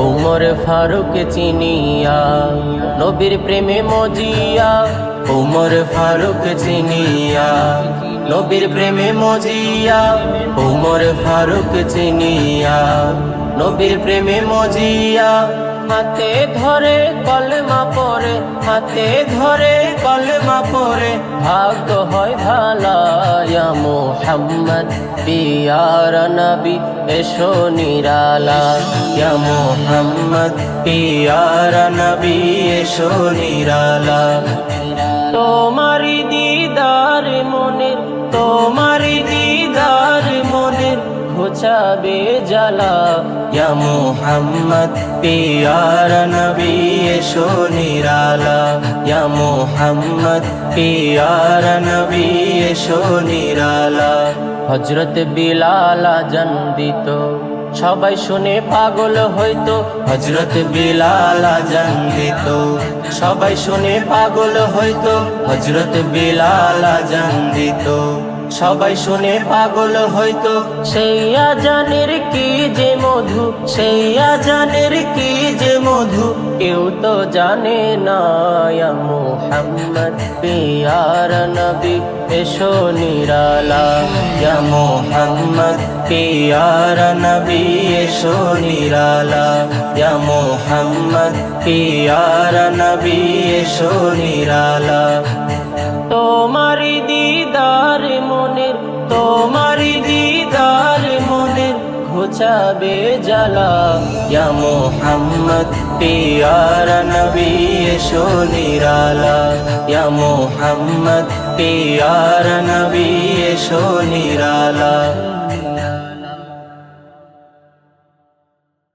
উমর ফারুক চিনিয়া নবীর প্রেমে মজিয়া উমর ফারুক চিনিয়া নবীর প্রেমে মজিয়া উমর ফারুক চিনিয়া নবীর প্রেমে মজিয়া হাতে ধরে কলমা পড়ে হাতে ধরে কলমা পড়ে ভাগ্য হয় ভালা ইয়া মুহাম্মদ পিয়ার নবী এসো নিরালা ইয়া মুহাম্মদ পিয়ার নবী এসো নিরালা তোমারি দিদার মনের তোমারি দিদার মনের ঘুচাবে জ্বালা ইয়া মুহাম্মদ পিয়ার নবী এসো নিরালা ইয়া মুহাম্মদ পিয়ার নবী এসো নিরালা হযরত বিলাল আযান দিত সবাই শুনে পাগল হইতো হযরত বিলাল আযান দিত সবাই শুনে পাগল হইতো হযরত বিলাল আযান দিত সবাই শুনে পাগল হইতো সেই আজানের কি যে মধু সেই আজানের কি যে মধু কেউ তো জানে না ইয়া মুহাম্মদ পিয়ার নবী এসো নিরালা ইয়া মুহাম্মদ পিয়ার নবী এসো নিরালা ইয়া মুহাম্মদ পিয়ার নবী এসো নিরালা তোমারি দিদার মনের তোমারি দিদার মনের ঘুচাবে জ্বালা ইয়া মুহাম্মদ পিয়ার নবী এসো নিরালা ইয়া মুহাম্মদ পিয়ার নবী এসো নিরালা।